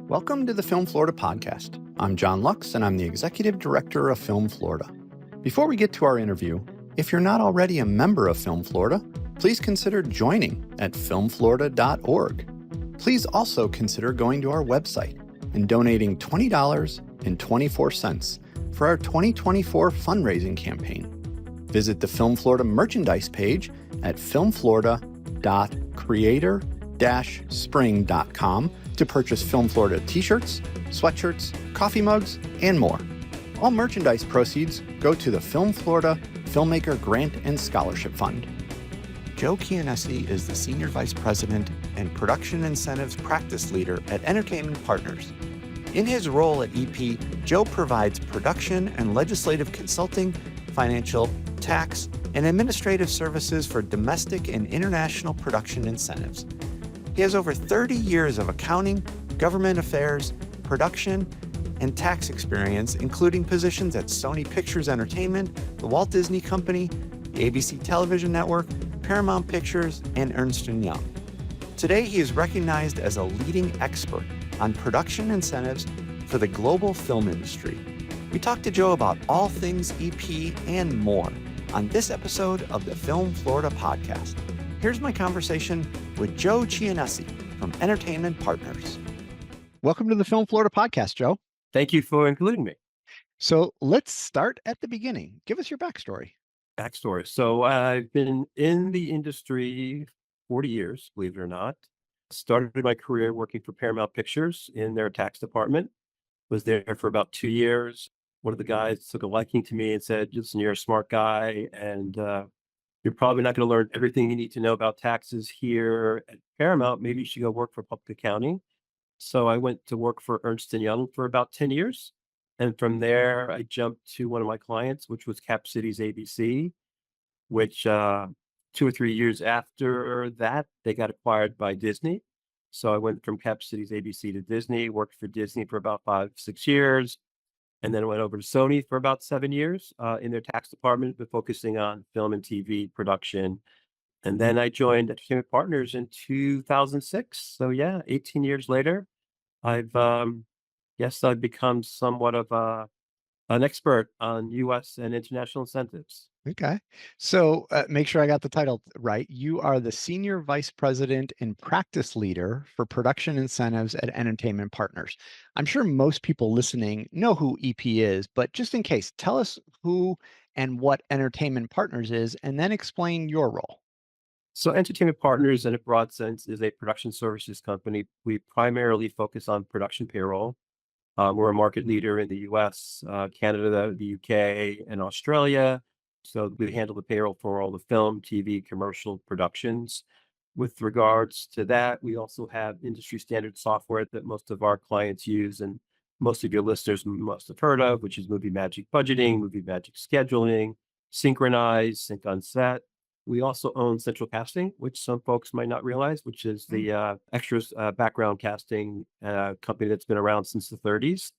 Welcome to the Film Florida podcast. I'm John Lux, and I'm the Executive Director of Film Florida. Before we get to our interview, if you're not already a member of Film Florida, please consider joining at filmflorida.org. Please also consider going to our website and donating $20.24 for our 2024 fundraising campaign. Visit the Film Florida merchandise page at filmflorida.creator-spring.com to purchase Film Florida t-shirts, sweatshirts, coffee mugs, and more. All merchandise proceeds go to the Film Florida Filmmaker Grant and Scholarship Fund. Joe Chianese is the Senior Vice President and Production Incentives Practice Leader at Entertainment Partners. In his role at EP, Joe provides production and legislative consulting, financial, tax, and administrative services for domestic and international production incentives. He has over 30 years of accounting, government affairs, production, and tax experience, including positions at Sony Pictures Entertainment, the Walt Disney Company, the ABC Television Network, Paramount Pictures, and Ernst & Young. Today, he is recognized as a leading expert on production incentives for the global film industry. We talked to Joe about all things EP and more on this episode of the Film Florida podcast. Here's my conversation with Joe Chianese from Entertainment Partners. Welcome to the Film Florida podcast, Joe. Thank you for including me. So let's start at the beginning. Give us your backstory. So I've been in the industry 40 years, believe it or not. Started my career working for Paramount Pictures in their tax department. Was there for about 2 years. One of the guys took a liking to me and said, listen, you're a smart guy, and you're probably not going to learn everything you need to know about taxes here at Paramount. Maybe you should go work for public accounting. So I went to work for Ernst & Young for about 10 years. And from there, I jumped to one of my clients, which was Cap Cities ABC, which 2 or 3 years after that, they got acquired by Disney. So I went from Cap Cities ABC to Disney, worked for Disney for about 5-6 years. And then I went over to Sony for about 7 years in their tax department, but focusing on film and TV production. And then I joined Entertainment Partners in 2006. So yeah, 18 years later, I've become somewhat of an expert on U.S. and international incentives. Okay. So make sure I got the title right. You are the Senior Vice President and Practice Leader for Production Incentives at Entertainment Partners. I'm sure most people listening know who EP is, but just in case, tell us who and what Entertainment Partners is, and then explain your role. So Entertainment Partners, in a broad sense, is a production services company. We primarily focus on production payroll. We're a market leader in the U.S., Canada, the U.K., and Australia. So we handle the payroll for all the film, TV, commercial productions. With regards to that, we also have industry standard software that most of our clients use and most of your listeners must have heard of, which is Movie Magic Budgeting, Movie Magic Scheduling, Synchronize, Sync on Set. We also own Central Casting, which some folks might not realize, which is the extras background casting company that's been around since the 30s.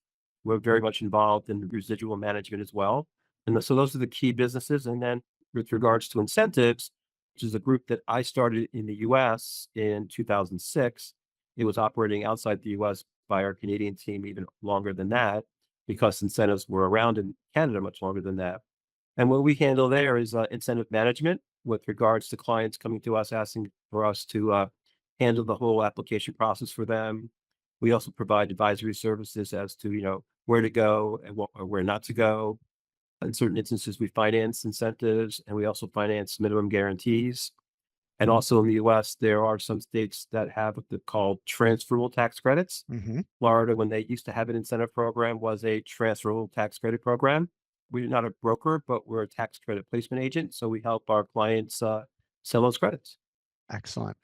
We're very much involved in residual management as well. And so those are the key businesses. And then with regards to incentives, which is a group that I started in the US in 2006, it was operating outside the US by our Canadian team even longer than that, because incentives were around in Canada much longer than that. And what we handle there is incentive management with regards to clients coming to us asking for us to handle the whole application process for them. We also provide advisory services as to, where to go and or where not to go. In certain instances, we finance incentives, and we also finance minimum guarantees. And also in the U.S., there are some states that have what they're called transferable tax credits. Florida, when they used to have an incentive program, was a transferable tax credit program. We're not a broker, but we're a tax credit placement agent. So we help our clients sell those credits. Excellent.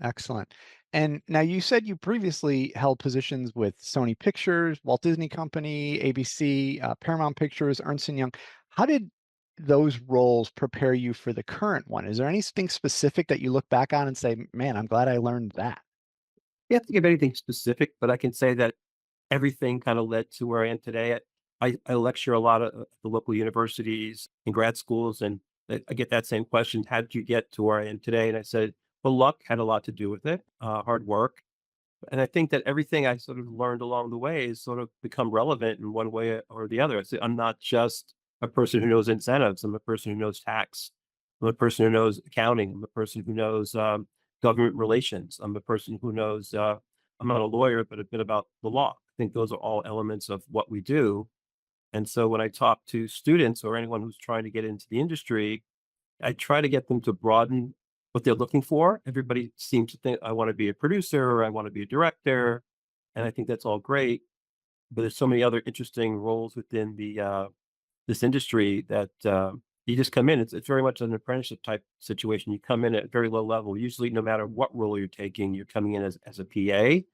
And now you said you previously held positions with Sony Pictures, Walt Disney Company, ABC, Paramount Pictures, Ernst & Young. How did those roles prepare you for the current one? Is there anything specific that you look back on and say, man, I'm glad I learned that? You have to give anything specific, but I can say that everything kind of led to where I am today. I lecture a lot of the local universities and grad schools, and I get that same question, how did you get to where I am today? And I said, well, luck had a lot to do with it, hard work. And I think that everything I sort of learned along the way has sort of become relevant in one way or the other. I'm not just a person who knows incentives. I'm a person who knows tax. I'm a person who knows accounting. I'm a person who knows government relations. I'm a person who knows, I'm not a lawyer, but a bit about the law. I think those are all elements of what we do. And so when I talk to students or anyone who's trying to get into the industry, I try to get them to broaden what they're looking for. Everybody seems to think I want to be a producer or I want to be a director, and I think that's all great. But there's so many other interesting roles within the this industry that you just come in. It's very much an apprenticeship type situation. You come in at a very low level. Usually, no matter what role you're taking, you're coming in as a PA,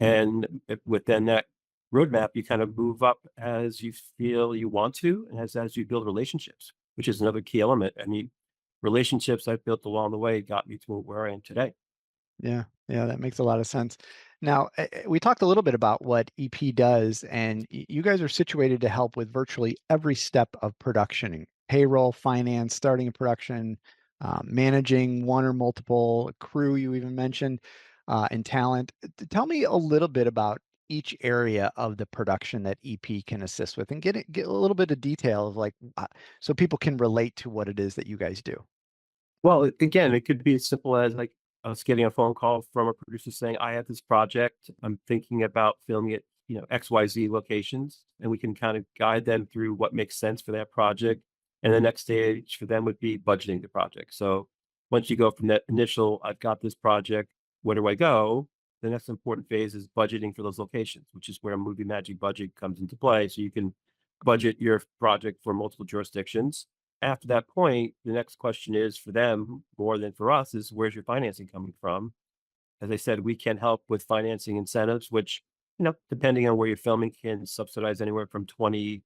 and within that roadmap, you kind of move up as you feel you want to, and as you build relationships, which is another key element. I mean, relationships I've built along the way got me to where I am today. Yeah, yeah, that makes a lot of sense. Now, we talked a little bit about what EP does, and you guys are situated to help with virtually every step of production, payroll, finance, starting a production, managing one or multiple crew, you even mentioned, and talent. Tell me a little bit about each area of the production that EP can assist with, and get a little bit of detail of like, so people can relate to what it is that you guys do. Well, again, it could be as simple as like us getting a phone call from a producer saying, "I have this project. I'm thinking about filming it, XYZ locations," and we can kind of guide them through what makes sense for that project. And the next stage for them would be budgeting the project. So once you go from that initial, "I've got this project, where do I go?" The next important phase is budgeting for those locations, which is where Movie Magic budget comes into play. So you can budget your project for multiple jurisdictions. After that point, the next question is for them more than for us is where's your financing coming from? As I said, we can help with financing incentives, which, depending on where you're filming, can subsidize anywhere from 20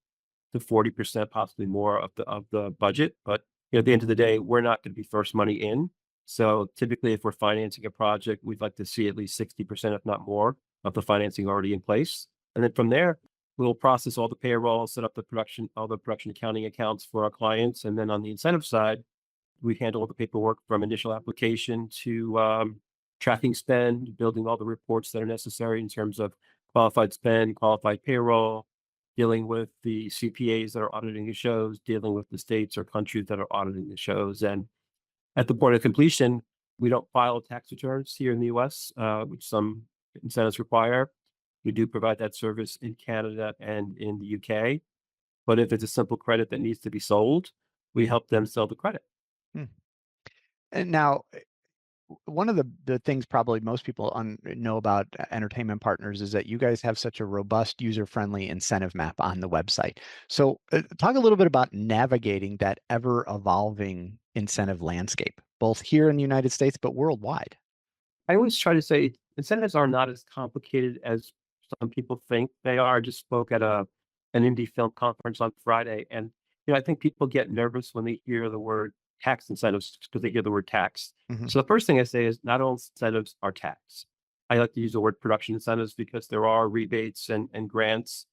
to 40%, possibly more of the budget. But at the end of the day, we're not going to be first money in. So typically, if we're financing a project, we'd like to see at least 60%, if not more, of the financing already in place. And then from there, we'll process all the payroll, set up all the production accounting accounts for our clients. And then on the incentive side, we handle all the paperwork from initial application to tracking spend, building all the reports that are necessary in terms of qualified spend, qualified payroll, dealing with the CPAs that are auditing the shows, dealing with the states or countries that are auditing the shows. And at the point of completion, we don't file tax returns here in the US, which some incentives require. We do provide that service in Canada and in the UK. But if it's a simple credit that needs to be sold, we help them sell the credit. Hmm. And now, one of the things probably most people know about entertainment partners is that you guys have such a robust, user-friendly incentive map on the website. So, talk a little bit about navigating that ever-evolving incentive landscape, both here in the United States but worldwide. I always try to say incentives are not as complicated as some people think they are. I just spoke at an indie film conference on Friday, and I think people get nervous when they hear the word tax incentives because they hear the word tax. Hmm. So the first thing I say is not all incentives are tax. I like to use the word production incentives because there are rebates and grants.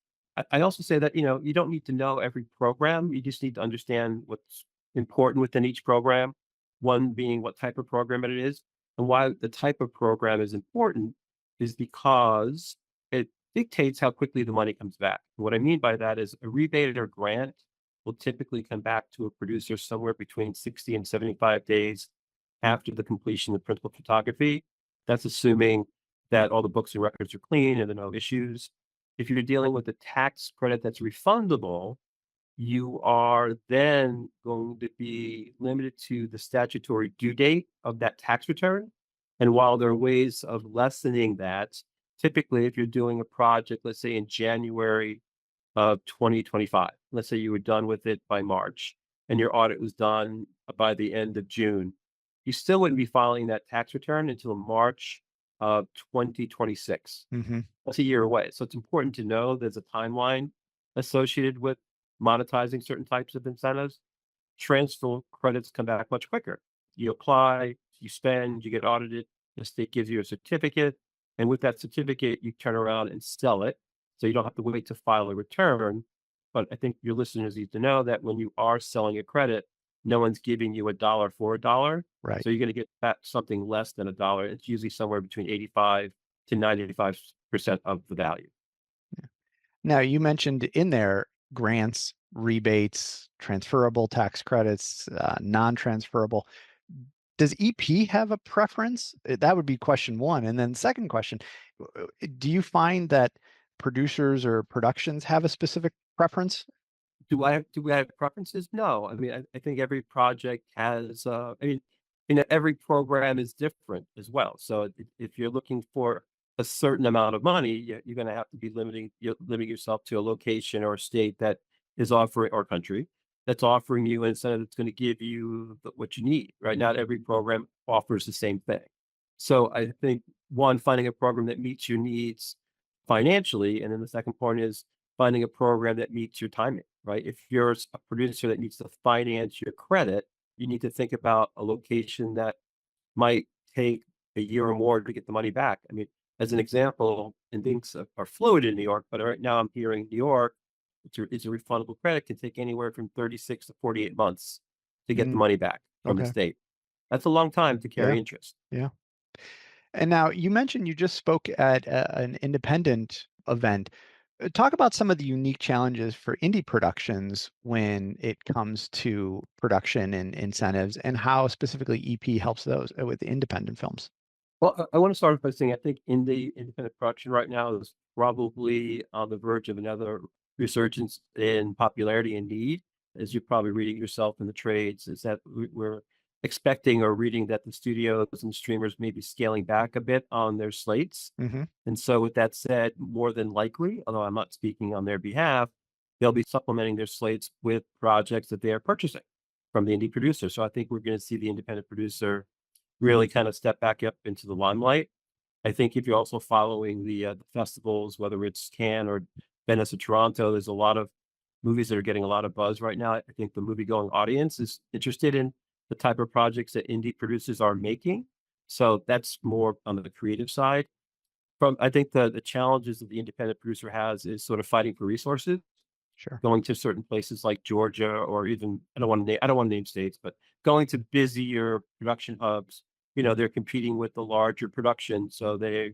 I also say that you don't need to know every program. You just need to understand what's important within each program. One being what type of program it is, and why the type of program is important is because it dictates how quickly the money comes back. What I mean by that is a rebate or grant will typically come back to a producer somewhere between 60 and 75 days after the completion of principal photography. That's assuming that all the books and records are clean and there are no issues. If you're dealing with a tax credit that's refundable, you are then going to be limited to the statutory due date of that tax return. And while there are ways of lessening that, typically, if you're doing a project, let's say in January of 2025, let's say you were done with it by March and your audit was done by the end of June, you still wouldn't be filing that tax return until March of 2026. Hmm. That's a year away. So it's important to know there's a timeline associated with monetizing certain types of incentives. Transfer credits come back much quicker. You apply, you spend, you get audited, the state gives you a certificate, and with that certificate, you turn around and sell it. So you don't have to wait to file a return. But I think your listeners need to know that when you are selling a credit, no one's giving you a dollar for a dollar. Right. So you're going to get back something less than a dollar. It's usually somewhere between 85 to 95% of the value. Now, you mentioned in there grants, rebates, transferable tax credits, non-transferable. Does EP have a preference? That would be question one. And then second question, do you find that producers or productions have a specific preference? Do I have preferences? No. I mean, I think every project has, every program is different as well. So if you're looking for a certain amount of money, you're going to have to be limiting yourself to a location or a state that is offering, or country that's offering you an incentive that's going to give you what you need, right? Not every program offers the same thing. So I think one, finding a program that meets your needs financially, and then the second point is finding a program that meets your timing, right? If you're a producer that needs to finance your credit, you need to think about a location that might take a year or more to get the money back. I mean, as an example, and things are fluid in New York, but right now I'm hearing New York, it's a refundable credit, can take anywhere from 36 to 48 months to get the Mm, money back from the okay. state. That's a long time to Yeah. carry interest. Yeah. And now you mentioned you just spoke at an independent event. Talk about some of the unique challenges for indie productions when it comes to production and incentives, and how specifically EP helps those with independent films. Well, I want to start by saying I think independent production right now is probably on the verge of another resurgence in popularity and need. As you're probably reading yourself in the trades, is that we're expecting or reading that the studios and streamers may be scaling back a bit on their slates. Hmm. And so, with that said, more than likely, although I'm not speaking on their behalf, they'll be supplementing their slates with projects that they are purchasing from the indie producer. So I think we're going to see the independent producer really kind of step back up into the limelight. I think if you're also following the festivals, whether it's Cannes or Venice or Toronto, there's a lot of movies that are getting a lot of buzz right now. I think the movie-going audience is interested in the type of projects that indie producers are making. So that's more on the creative side. From I think the challenges that the independent producer has is sort of fighting for resources, Sure. going to certain places like Georgia, or even I don't want to name states, but going to busier production hubs. They're competing with the larger production, so they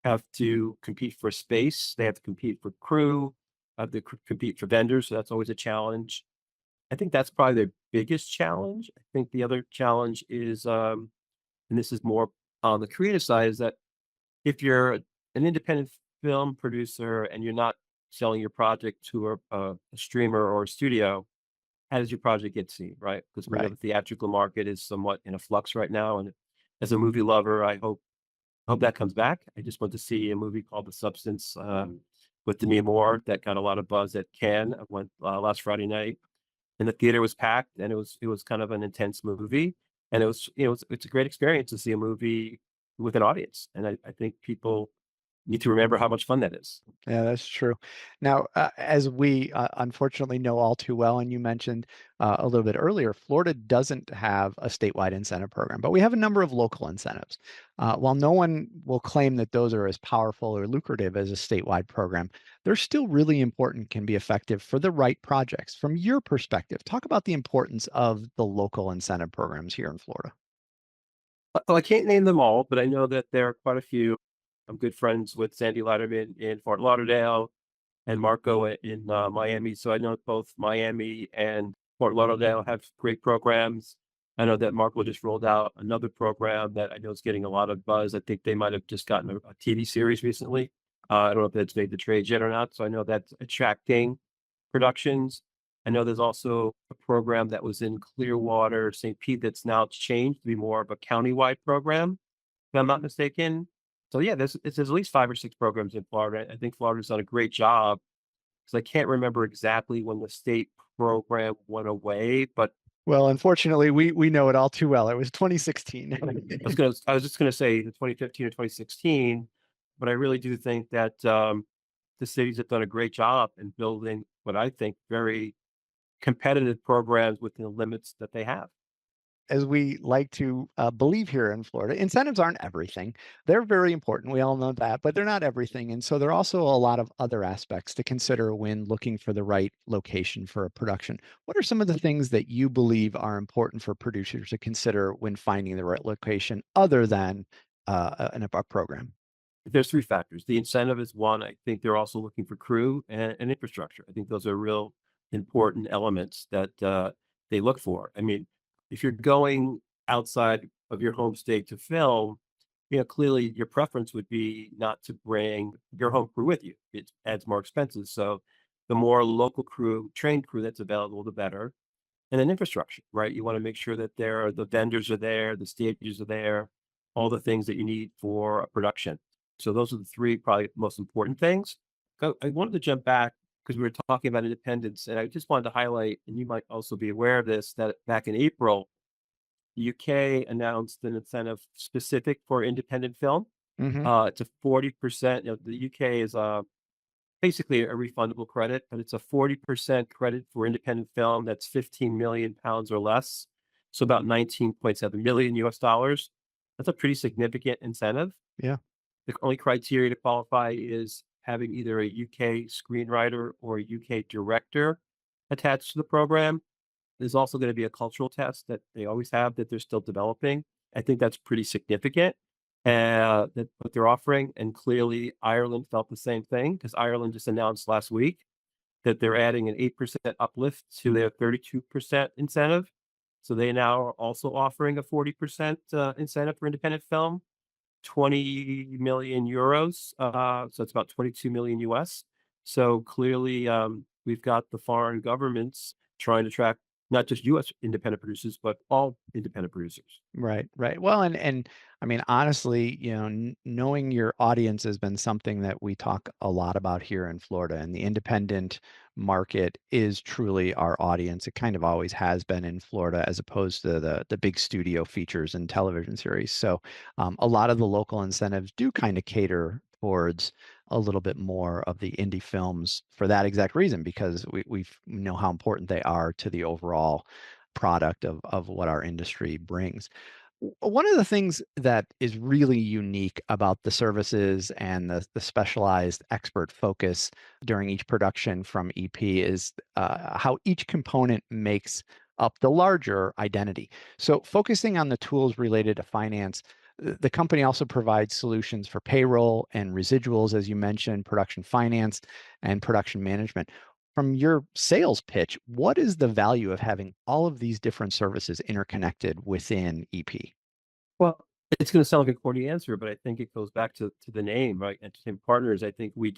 have to compete for space. They have to compete for crew. Have to compete for vendors. So that's always a challenge. I think that's probably their biggest challenge. I think the other challenge is, and this is more on the creative side, is that if you're an independent film producer and you're not selling your project to a streamer or a studio, how does your project get seen, right? Because we know Right. the theatrical market is somewhat in a flux right now, and as a movie lover, I hope that comes back. I just went to see a movie called The Substance with Demi Moore that got a lot of buzz at Cannes. I went last Friday night, and the theater was packed, and it was kind of an intense movie, and it's a great experience to see a movie with an audience, and I think people need to remember how much fun that is. Yeah, that's true. Now, as we unfortunately know all too well, and you mentioned a little bit earlier, Florida doesn't have a statewide incentive program, but we have a number of local incentives. While no one will claim that those are as powerful or lucrative as a statewide program, they're still really important, can be effective for the right projects. From your perspective, talk about the importance of the local incentive programs here in Florida. Well, I can't name them all, but I know that there are quite a few. I'm good friends with Sandy Letterman in Fort Lauderdale and Marco in Miami. So I know both Miami and Fort Lauderdale have great programs. I know that Marco just rolled out another program that I know is getting a lot of buzz. I think they might have just gotten a TV series recently. I don't know if that's made the trade yet or not. So I know that's attracting productions. I know there's also a program that was in Clearwater, St. Pete, that's now changed to be more of a countywide program, if I'm not mistaken. So yeah, there's at least 5 or 6 programs in Florida. I think Florida's done a great job, because I can't remember exactly when the state program went away, but Well, unfortunately, we know it all too well. It was 2016. I was just gonna say the 2015 or 2016, but I really do think that the cities have done a great job in building what I think very competitive programs within the limits that they have. As we like to believe here in Florida, incentives aren't everything. They're very important. We all know that, but they're not everything. And so there are also a lot of other aspects to consider when looking for the right location for a production. What are some of the things that you believe are important for producers to consider when finding the right location other than a program? There's three factors. The incentive is one. I think they're also looking for crew and infrastructure. I think those are real important elements that they look for. I mean, if you're going outside of your home state to film, clearly your preference would be not to bring your home crew with you. It adds more expenses. So the more local crew, trained crew that's available, the better. And then infrastructure, right? You want to make sure that the vendors are there, the stages are there, all the things that you need for a production. So those are the three probably most important things. I wanted to jump back because we were talking about independence, and I just wanted to highlight, and you might also be aware of this, that back in April, the UK announced an incentive specific for independent film. Hmm. It's a 40%. The UK is basically a refundable credit, but it's a 40% credit for independent film that's 15 million pounds or less. So about 19.7 million US dollars. That's a pretty significant incentive. Yeah. The only criteria to qualify is having either a UK screenwriter or a UK director attached to the program. There's also going to be a cultural test that they always have that they're still developing. I think that's pretty significant, that what they're offering. And clearly, Ireland felt the same thing because Ireland just announced last week that they're adding an 8% uplift to their 32% incentive. So they now are also offering a 40% incentive for independent film, 20 million euros. So it's about 22 million US. So clearly, we've got the foreign governments trying to track not just US independent producers, but all independent producers. Right, right. Well, and I mean, honestly, knowing your audience has been something that we talk a lot about here in Florida, and the independent market is truly our audience. It kind of always has been in Florida, as opposed to the big studio features and television series. So, a lot of the local incentives do kind of cater towards a little bit more of the indie films for that exact reason, because we know how important they are to the overall product of what our industry brings. One of the things that is really unique about the services and the specialized expert focus during each production from EP is how each component makes up the larger identity. So, focusing on the tools related to finance, the company also provides solutions for payroll and residuals, as you mentioned, production finance and production management. From your sales pitch, what is the value of having all of these different services interconnected within EP? Well, it's going to sound like a corny answer, but I think it goes back to the name, right? Entertainment partners. I think we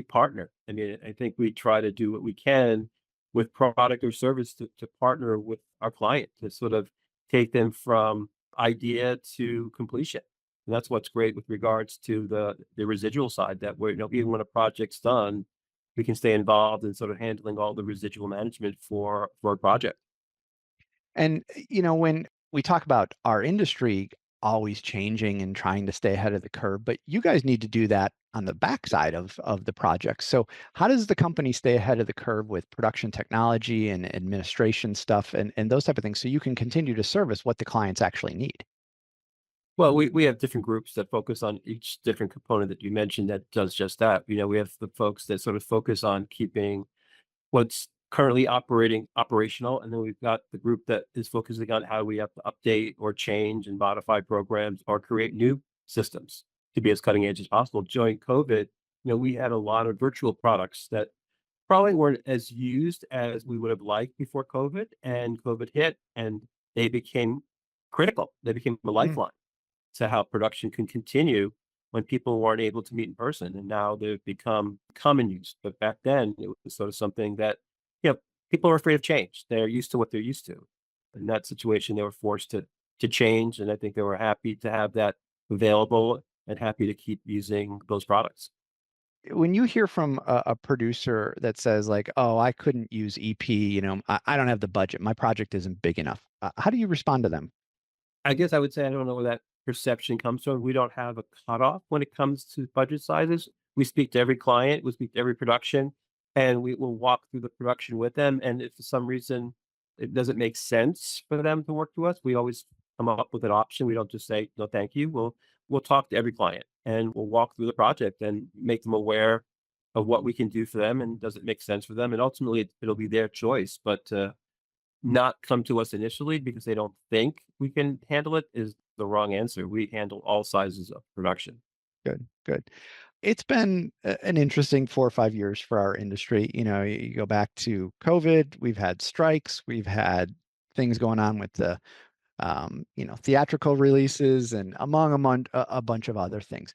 partner. I mean, I think we try to do what we can with product or service to partner with our client to sort of take them from idea to completion. And that's what's great with regards to the residual side, that we're, even when a project's done, we can stay involved in sort of handling all the residual management for a project. And, when we talk about our industry always changing and trying to stay ahead of the curve, but you guys need to do that on the backside of the project. So, how does the company stay ahead of the curve with production technology and administration stuff and those type of things so you can continue to service what the clients actually need? Well, we have different groups that focus on each different component that you mentioned that does just that. We have the folks that sort of focus on keeping what's currently operational, and then we've got the group that is focusing on how we have to update or change and modify programs or create new systems to be as cutting edge as possible. During COVID, we had a lot of virtual products that probably weren't as used as we would have liked before COVID, and COVID hit, and they became critical. They became a Mm. lifeline to how production can continue when people weren't able to meet in person. And now they've become common use. But back then, it was sort of something that, you know, people are afraid of change. They're used to what they're used to. In that situation, they were forced to change. And I think they were happy to have that available and happy to keep using those products. When you hear from a producer that says like, "Oh, I couldn't use EP, I don't have the budget. My project isn't big enough." How do you respond to them? I guess I would say I don't know where that perception comes from. We don't have a cutoff when it comes to budget sizes. We speak to every client, we speak to every production, and we will walk through the production with them. And if for some reason it doesn't make sense for them to work to us, we always come up with an option. We don't just say no, thank you. We'll talk to every client and we'll walk through the project and make them aware of what we can do for them and does it make sense for them. And ultimately, it'll be their choice. But not come to us initially because they don't think we can handle it is the wrong answer. We handle all sizes of production. Good, good. It's been an interesting 4 or 5 years for our industry. You go back to COVID, we've had strikes, we've had things going on with the theatrical releases and among a bunch of other things.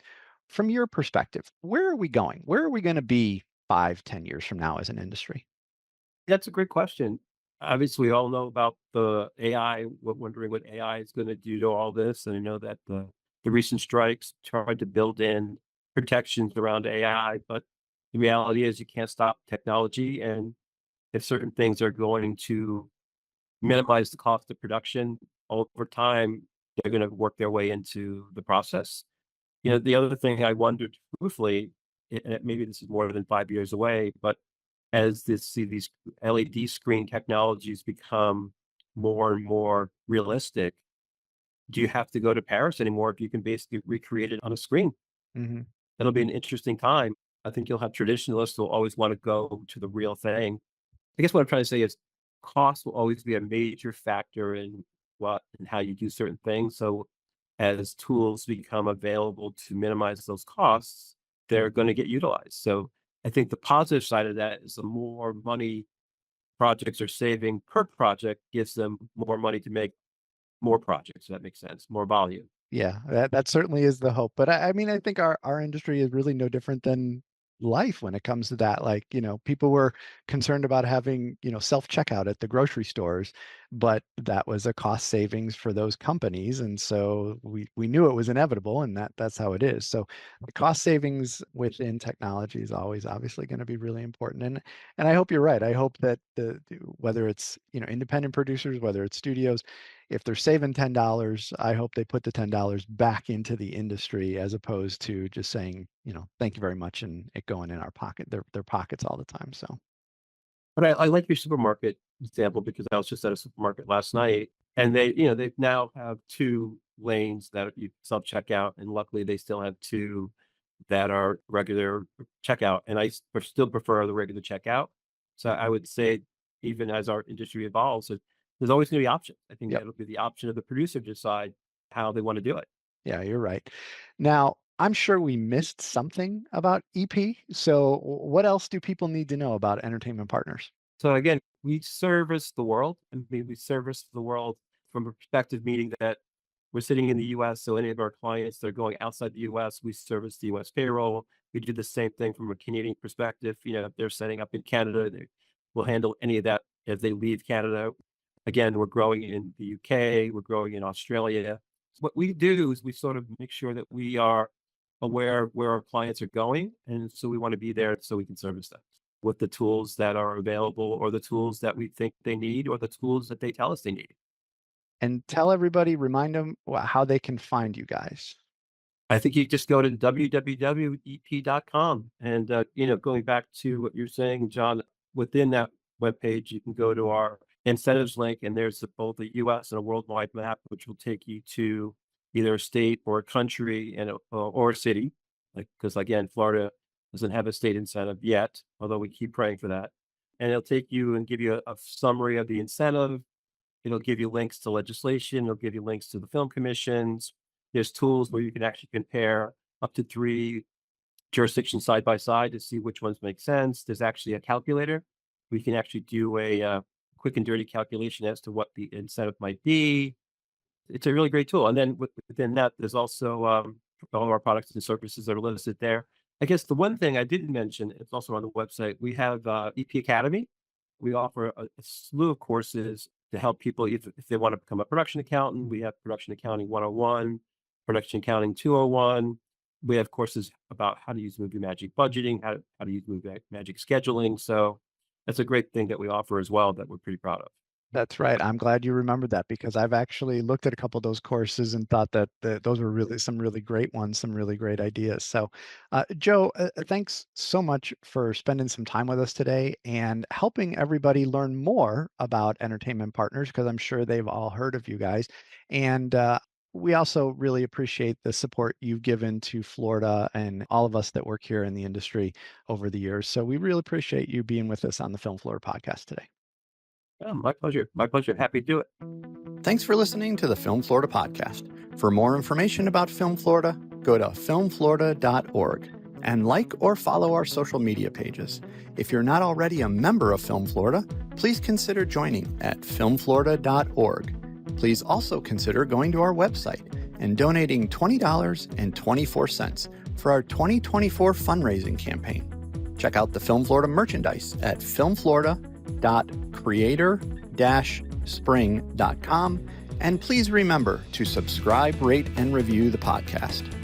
From your perspective, where are we going? Where are we going to be 5, 10 years from now as an industry? That's a great question. Obviously, we all know about the AI, wondering what AI is going to do to all this. And I know that the recent strikes tried to build in protections around AI, but the reality is you can't stop technology. And if certain things are going to minimize the cost of production over time, they're going to work their way into the process. The other thing I wondered truthfully, and maybe this is more than 5 years away, but as these LED screen technologies become more and more realistic, do you have to go to Paris anymore if you can basically recreate it on a screen? Hmm. That'll be an interesting time. I think you'll have traditionalists who will always want to go to the real thing. I guess what I'm trying to say is cost will always be a major factor in what and how you do certain things. So as tools become available to minimize those costs, they're going to get utilized. So I think the positive side of that is the more money projects are saving per project gives them more money to make more projects. If that makes sense, more volume. Yeah, that certainly is the hope. But I mean, I think our industry is really no different than life when it comes to that. Like, people were concerned about having, self-checkout at the grocery stores, but that was a cost savings for those companies. And so we knew it was inevitable, and that's how it is. So the cost savings within technology is always obviously going to be really important. And I hope you're right. I hope that whether it's, independent producers, whether it's studios, if they're saving $10, I hope they put the $10 back into the industry as opposed to just saying, thank you very much and it going in our pocket, their pockets all the time. So But I like your supermarket example because I was just at a supermarket last night, and they now have two lanes that you self checkout, and luckily they still have two that are regular checkout, and still prefer the regular checkout. So I would say, even as our industry evolves, there's always going to be options. I think yep. that'll be the option of the producer to decide how they want to do it. Yeah, you're right. Now, I'm sure we missed something about EP. So what else do people need to know about entertainment partners? So again, we service the world, and we service the world from a perspective meaning that we're sitting in the US. So any of our clients that are going outside the US, we service the US payroll. We do the same thing from a Canadian perspective. If they're setting up in Canada, we'll handle any of that as they leave Canada. Again, we're growing in the UK, we're growing in Australia. So what we do is we sort of make sure that we are aware of where our clients are going. And so we want to be there so we can service them with the tools that are available or the tools that we think they need or the tools that they tell us they need. And tell everybody, remind them how they can find you guys. I think you just go to www.ep.com and, going back to what you're saying, John, within that webpage, you can go to our incentives link and there's both a US and a worldwide map, which will take you to either a state or a country or a city. Like, because again, Florida doesn't have a state incentive yet, although we keep praying for that. And it'll take you and give you a summary of the incentive. It'll give you links to legislation. It'll give you links to the film commissions. There's tools where you can actually compare up to three jurisdictions side by side to see which ones make sense. There's actually a calculator. We can actually do a quick and dirty calculation as to what the incentive might be. It's a really great tool. And then within that, there's also all of our products and services that are listed there. I guess the one thing I didn't mention, it's also on the website, we have EP Academy. We offer a slew of courses to help people if they want to become a production accountant. We have Production Accounting 101, Production Accounting 201. We have courses about how to use Movie Magic budgeting, how to use Movie Magic scheduling. So that's a great thing that we offer as well that we're pretty proud of. That's right. I'm glad you remembered that because I've actually looked at a couple of those courses and thought that those were really some really great ones, some really great ideas. So, Joe, thanks so much for spending some time with us today and helping everybody learn more about entertainment partners because I'm sure they've all heard of you guys. And we also really appreciate the support you've given to Florida and all of us that work here in the industry over the years. So we really appreciate you being with us on the Film Florida podcast today. Yeah, my pleasure. My pleasure. Happy to do it. Thanks for listening to the Film Florida podcast. For more information about Film Florida, go to filmflorida.org and like or follow our social media pages. If you're not already a member of Film Florida, please consider joining at filmflorida.org. Please also consider going to our website and donating $20.24 for our 2024 fundraising campaign. Check out the Film Florida merchandise at filmflorida.creator-spring.com, and please remember to subscribe, rate, and review the podcast.